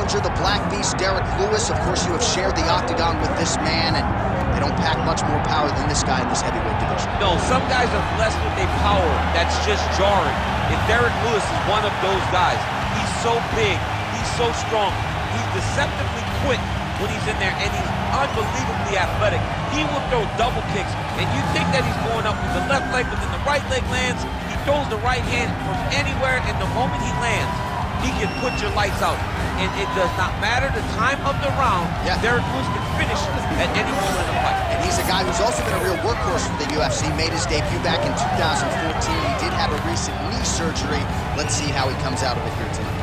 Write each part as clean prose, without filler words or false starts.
challenger, the Black Beast, Derrick Lewis. Of course, you have shared the octagon with this man, and they don't pack much more power than this guy in this heavyweight division. No, some guys are blessed with a power that's just jarring. And Derrick Lewis is one of those guys. He's so big, he's so strong, he's deceptively quick when he's in there, and he's unbelievably athletic. He will throw double kicks, and you think that he's going up with the left leg, but then the right leg lands. He throws the right hand from anywhere, and the moment he lands, he can put your lights out. And it does not matter the time of the round. Derrick Lewis can finish at any moment in the fight. And he's a guy who's also been a real workhorse for the UFC. Made his debut back in 2014. He did have a recent knee surgery. Let's see how he comes out of it here tonight.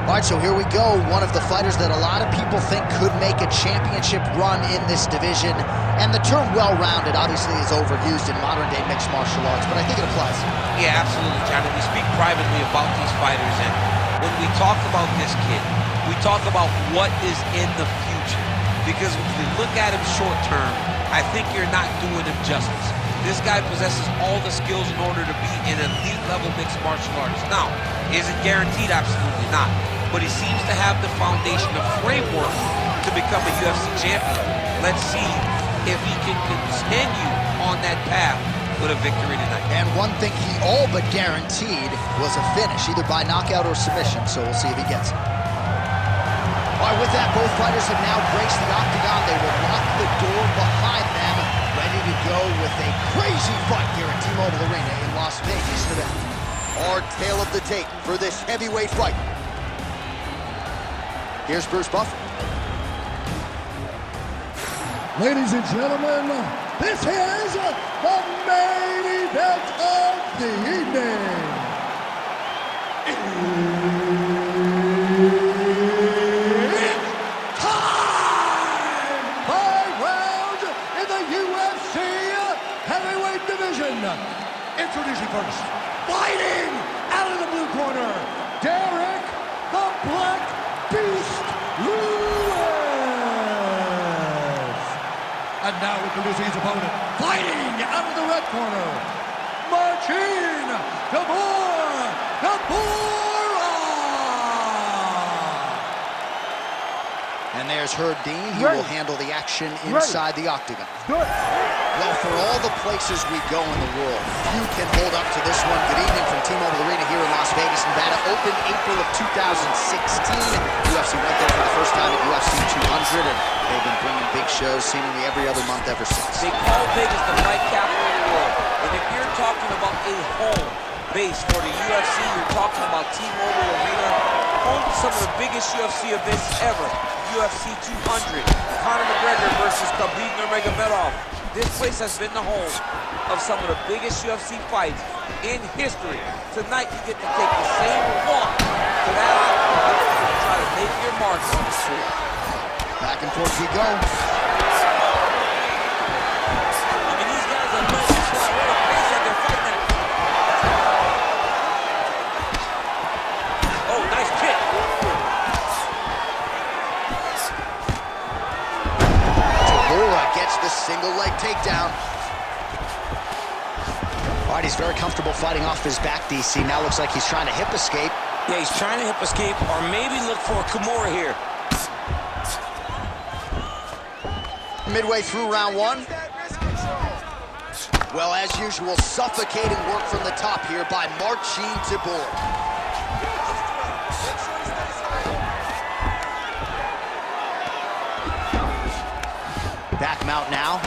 All right, so here we go. One of the fighters that a lot of people think could make a championship run in this division. And the term well-rounded obviously is overused in modern-day mixed martial arts, but I think it applies. Yeah, absolutely, Johnny. We speak privately about these fighters, and when we talk about this kid, we talk about what is in the future. Because if we look at him short-term, I think you're not doing him justice. This guy possesses all the skills in order to be an elite-level mixed martial artist. Now, is it guaranteed? Absolutely not. But he seems to have the foundation, the framework to become a UFC champion. Let's see if he can continue on that path with a victory tonight. And one thing he all but guaranteed was a finish, either by knockout or submission, so we'll see if he gets it. All right, with that, both fighters have now graced the octagon. They will lock the door behind them, ready to go with a crazy fight here at T-Mobile Arena in Las Vegas today. Our tale of the tape for this heavyweight fight. Here's Bruce Buffer. Ladies and gentlemen, this is the main event of the evening. It's time! 5 rounds in the UFC heavyweight division. Introducing first, fighting out of the blue corner, Derrick the Black Beast Lewis. And now introducing his opponent, fighting out of the red corner, Marcin Tybura. And there's Herb Dean. He will handle the action inside the octagon. Well, for all the places we go in the world, few can hold up to this one. Good evening from T-Mobile Arena here in Las Vegas, Nevada. Opened April of 2016. UFC went there for the first time at UFC 200, and they've been bringing big shows seemingly every other month ever since. They call Vegas the fight capital of the world. And if you're talking about a home base for the UFC, you're talking about T-Mobile Arena, home to some of the biggest UFC events ever. UFC 200, Conor McGregor versus Khabib Nurmagomedov. This place has been the home of some of the biggest UFC fights in history. Tonight, you get to take the same walk to that octagon and try to make your mark on the street. Back and forth we go. I mean, these guys are known to fly. What a pace that they're fighting at. Oh, nice kick. Tybura gets the single leg takedown. All right, he's very comfortable fighting off his back, DC. Now looks like he's trying to hip escape. Yeah, he's trying to hip escape or maybe look for a Kimura here. Midway through round one. Well, as usual, suffocating work from the top here by Marcin Tybura. Back mount now.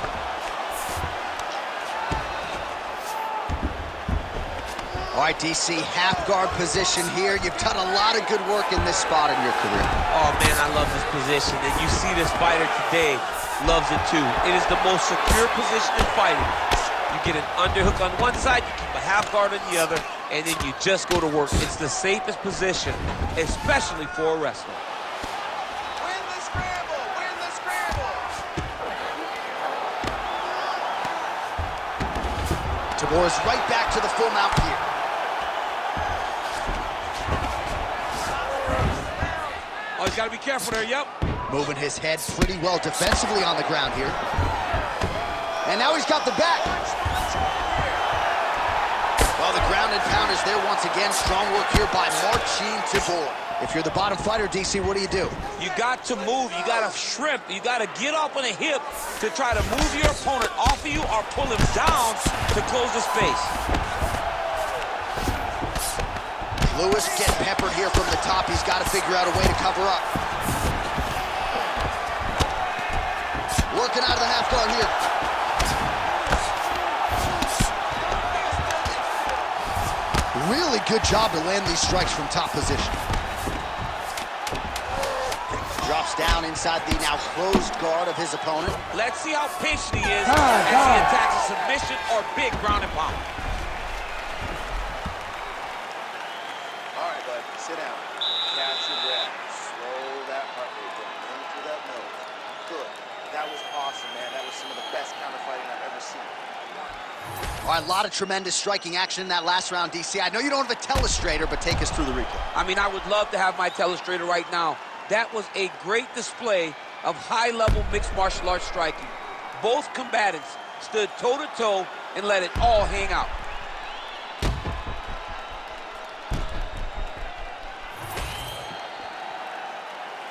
All right, DC, half guard position here. You've done a lot of good work in this spot in your career. Oh, man, I love this position. And you see this fighter today loves it, too. It is the most secure position in fighting. You get an underhook on one side, you keep a half guard on the other. and then you just go to work. It's the safest position, especially for a wrestler. Win the scramble! Win the scramble! Tybura's right back to the full mount here. Oh, he's got to be careful there, yep. Moving his head pretty well defensively on the ground here. And now he's got the back. Well, the ground and pound is there once again. Strong work here by Marcin Tybura. If you're the bottom fighter, DC, what do? You got to move. You got to shrimp. You got to get up on a hip to try to move your opponent off of you or pull him down to close the space. Lewis getting peppered here from the top. He's got to figure out a way to cover up. Working out of the half guard here. Really good job to land these strikes from top position. Drops down inside the now closed guard of his opponent. Let's see how patient he is as he attacks a submission or big ground and pound. All right, bud, sit down. Catch your breath. Slow that heart rate down. In through that nose. Good. That was awesome, man. That was some of the best counter fighting I've ever seen. All right, a lot of tremendous striking action in that last round, DC. I know you don't have a telestrator, but take us through the replay. I mean, I would love to have my telestrator right now. That was a great display of high-level mixed martial arts striking. Both combatants stood toe-to-toe and let it all hang out.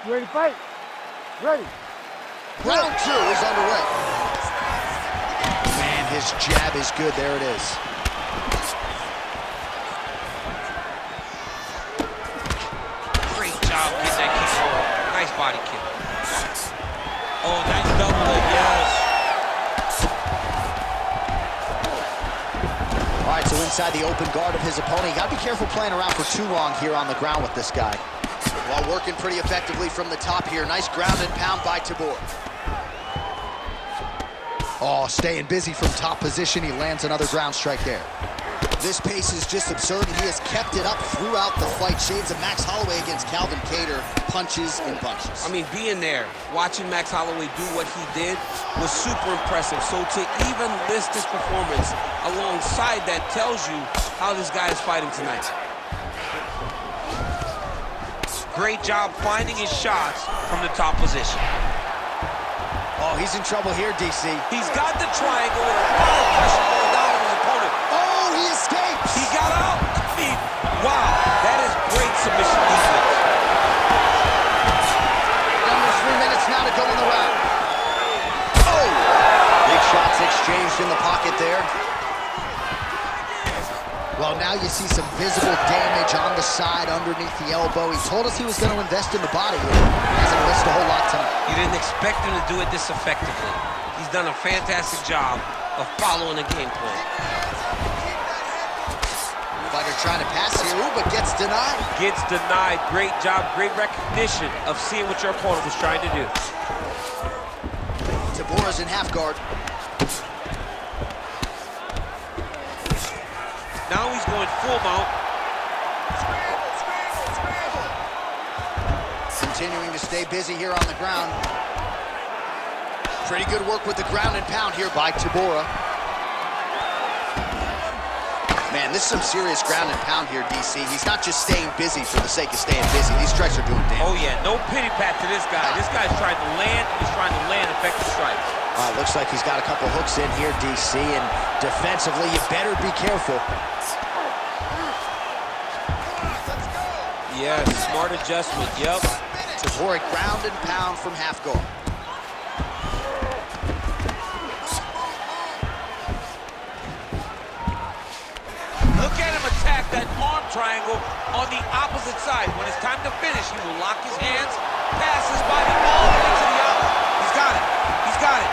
You ready to fight? Ready. Round 2 is underway. Man, his jab is good. There it is. Great job getting that kick forward. Nice body kick. Oh, nice double leg, yes. All right, so inside the open guard of his opponent. You got to be careful playing around for too long here on the ground with this guy. While working pretty effectively from the top here. Nice ground and pound by Tybura. Oh, staying busy from top position. He lands another ground strike there. This pace is just absurd, and he has kept it up throughout the fight. Shades of Max Holloway against Calvin Kattar, punches and bunches. I mean, being there, watching Max Holloway do what he did was super impressive. So to even list this performance alongside that tells you how this guy is fighting tonight. Great job finding his shots from the top position. Oh, he's in trouble here, DC. He's got the triangle with a lot of pressure going down on his opponent. Oh, he escapes! He got out. I mean, wow, that is great submission defense. Under 3 minutes now to go in the round. Oh! Big shots exchanged in the pocket there. Well, now you see some visible damage on the side underneath the elbow. He told us he was going to invest in the body. He hasn't missed a whole lot tonight. You didn't expect him to do it this effectively. He's done a fantastic job of following the game plan. Fighter trying to pass here, but gets denied. Gets denied. Great job, great recognition of seeing what your opponent was trying to do. Tybura's in half guard. Now he's going full mount. Continuing to stay busy here on the ground. Pretty good work with the ground and pound here by Tybura. Man, this is some serious ground and pound here, DC. He's not just staying busy for the sake of staying busy. These strikes are doing damage. Oh, yeah, no pity pat to this guy. This guy's trying to land. He's trying to land effective strikes. Looks like he's got a couple hooks in here, DC, and defensively, you better be careful. Yeah, smart adjustment, yep. Tybura ground and pound from half guard. Look at him attack that arm triangle on the opposite side. When it's time to finish, he will lock his hands, pass his body all the way to the outlet. He's got it. He's got it.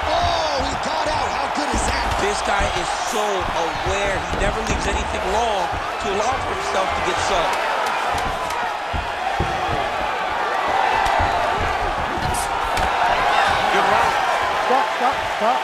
Oh, he got out. How good is that? This guy is so aware. He never leaves anything long to allow for himself to get subbed. Good round. Stop.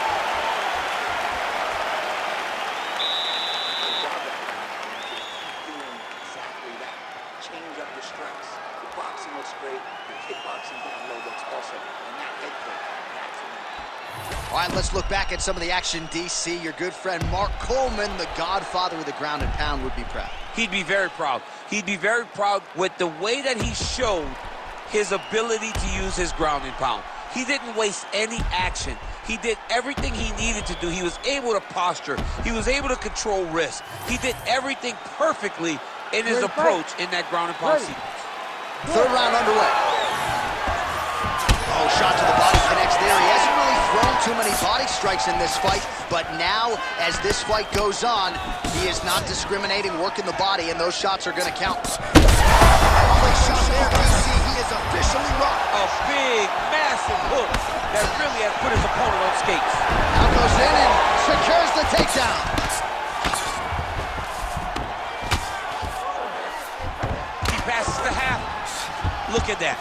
looks great. The kickboxing down low looks awesome. And that head kick, that's All right, let's look back at some of the action, DC. Your good friend Mark Coleman, the godfather of the ground and pound, would be proud. He'd be very proud. He'd be very proud with the way that he showed his ability to use his ground and pound. He didn't waste any action. He did everything he needed to do. He was able to posture. He was able to control wrist. He did everything perfectly in his approach in that ground and pound sequence. Third round underway. Oh, shot to the body connects there. He hasn't really thrown too many body strikes in this fight, but now, as this fight goes on, he is not discriminating, working the body, and those shots are going to count. Quick shot there, DC. He is officially rocked. A big, massive hook that really has put his opponent on skates. Now goes in and secures the takedown. He passes the half. Look at that.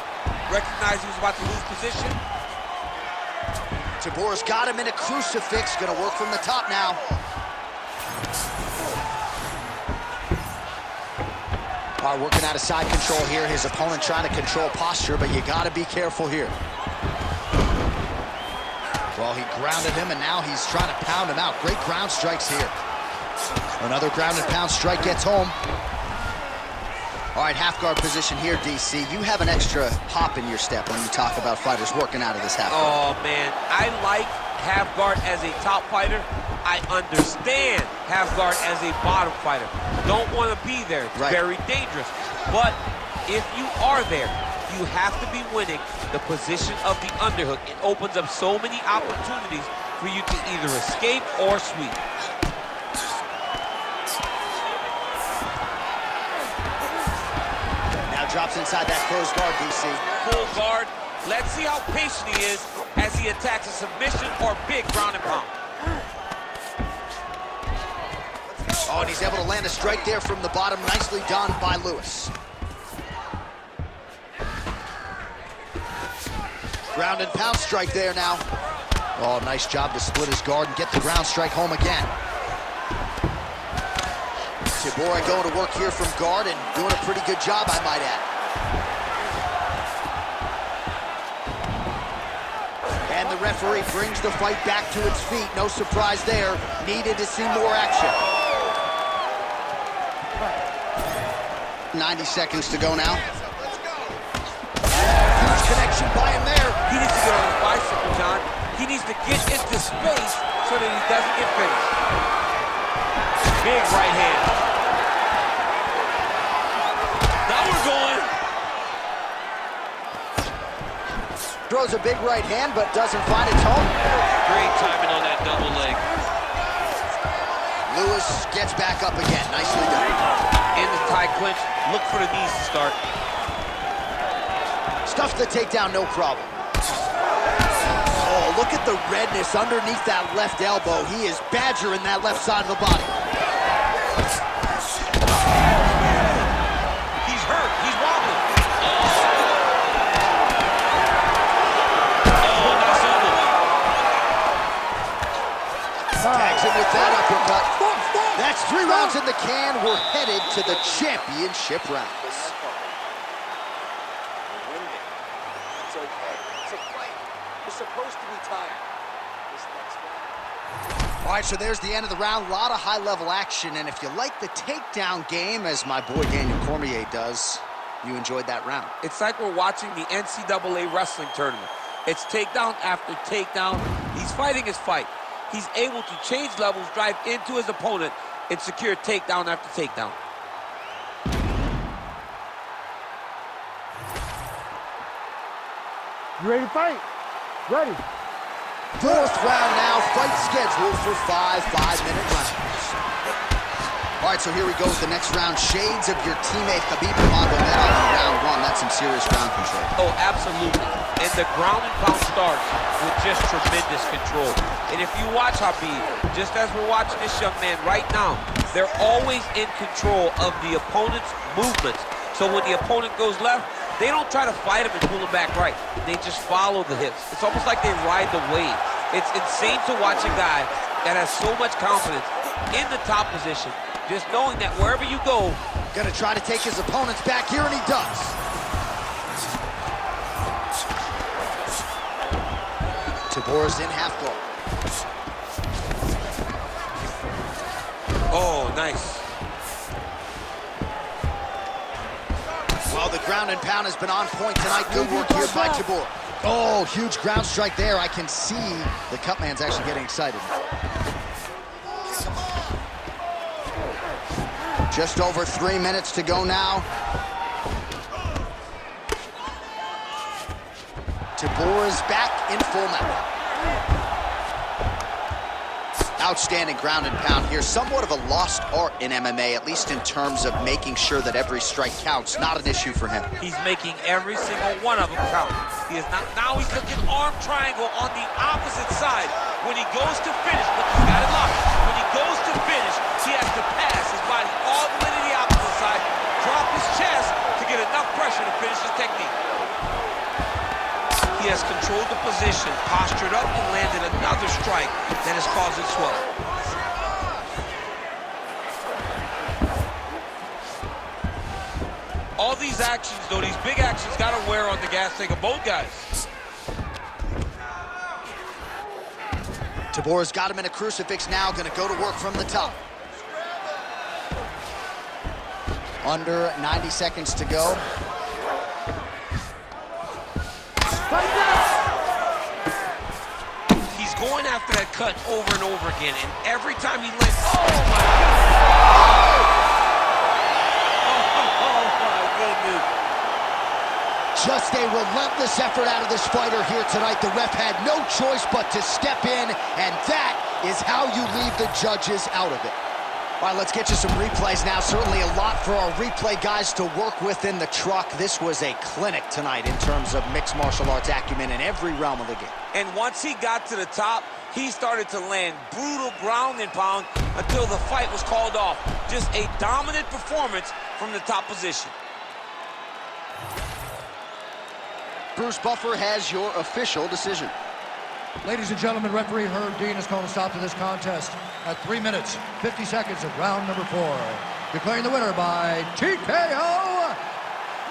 Recognized he was about to lose position. Tybura's got him in a crucifix. Gonna work from the top now. Working out of side control here. His opponent trying to control posture, but you gotta be careful here. Well, he grounded him, and now he's trying to pound him out. Great ground strikes here. Another ground and pound strike gets home. All right, half guard position here, DC. You have an extra hop in your step when you talk about fighters working out of this half guard. Oh, man, I like half guard as a top fighter. I understand half guard as a bottom fighter. Don't want to be there. It's very dangerous. But if you are there, you have to be winning the position of the underhook. It opens up so many opportunities for you to either escape or sweep. Drops inside that closed guard, DC. Full guard. Let's see how patient he is as he attacks a submission or big ground and pound. Oh, and he's able to land a strike there from the bottom. Nicely done by Lewis. Ground and pound strike there now. Oh, nice job to split his guard and get the ground strike home again. Tybura going to work here from guard and doing a pretty good job, I might add. And the referee brings the fight back to its feet. No surprise there. Needed to see more action. 90 seconds to go now. Huge connection by him there. He needs to get on his bicycle, John. He needs to get into space so that he doesn't get finished. Big right hand. Throws a big right hand, but doesn't find its home. Great timing on that double leg. Lewis gets back up again. Nicely done. In the tie clinch, look for the knees to start. Stuffs the takedown, no problem. Oh, look at the redness underneath that left elbow. He is badgering that left side of the body. He's hurt. He's wobbling. Tags him with that uppercut. That's 3 rounds in the can. We're headed to the championship rounds. It's okay. It's a fight. You're supposed to be tired. This next round. All right, so there's the end of the round. A lot of high-level action, and if you like the takedown game, as my boy Daniel Cormier does, you enjoyed that round. It's like we're watching the NCAA wrestling tournament. It's takedown after takedown. He's fighting his fight. He's able to change levels, drive into his opponent, and secure takedown after takedown. You ready to fight? Ready. 4th round now. Fight scheduled for 5 5-minute rounds. All right, so here we go with the next round. Shades of your teammate Khabib Nurmagomedov in round 1. That's some serious ground control. Oh, absolutely. And the ground and pound starts with just tremendous control. And if you watch Khabib, just as we're watching this young man right now, they're always in control of the opponent's movements. So when the opponent goes left, they don't try to fight him and pull him back right. They just follow the hips. It's almost like they ride the wave. It's insane to watch a guy that has so much confidence in the top position, just knowing that wherever you go, gonna try to take his opponents back here, and he does. Tybura's in half guard. Oh, nice. Well, the ground and pound has been on point tonight. Good work here by Tybura. Oh, huge ground strike there. I can see the Cutman's actually getting excited. Just over 3 minutes to go now. Tybura's back in full mount. Outstanding ground and pound here. Somewhat of a lost art in MMA, at least in terms of making sure that every strike counts. Not an issue for him. He's making every single one of them count. He is not. Now he's looking arm triangle on the opposite side. When he goes to finish, look, he's got it locked. When he goes to finish, he has to pass his body all the way to the opposite side, drop his chest to get enough pressure to finish his technique. He has controlled the position, postured up, and landed another strike that has caused it swelling. All these actions, though, these big actions, got to wear on the gas tank of both guys. Tybura's got him in a crucifix now, gonna go to work from the top. Under 90 seconds to go. He's going after that cut over and over again, and every time he lands, oh my God! Oh my goodness! Just a relentless effort out of this fighter here tonight. The ref had no choice but to step in, and that is how you leave the judges out of it. All right, let's get you some replays now. Certainly a lot for our replay guys to work with in the truck. This was a clinic tonight in terms of mixed martial arts acumen in every realm of the game. And once he got to the top, he started to land brutal ground and pound until the fight was called off. Just a dominant performance from the top position. Bruce Buffer has your official decision. Ladies and gentlemen, referee Herb Dean has called a stop to this contest at 3 minutes, 50 seconds of round number 4. Declaring the winner by TKO,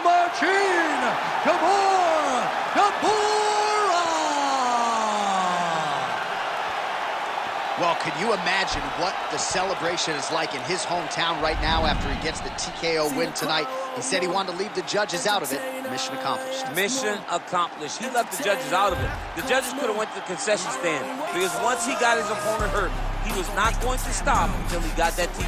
Marcin Tybura. Well, can you imagine what the celebration is like in his hometown right now after he gets the TKO win tonight? He said he wanted to leave the judges out of it. Mission accomplished. Mission accomplished. He left the judges out of it. The judges could have went to the concession stand because once he got his opponent hurt, he was not going to stop until he got that TKO.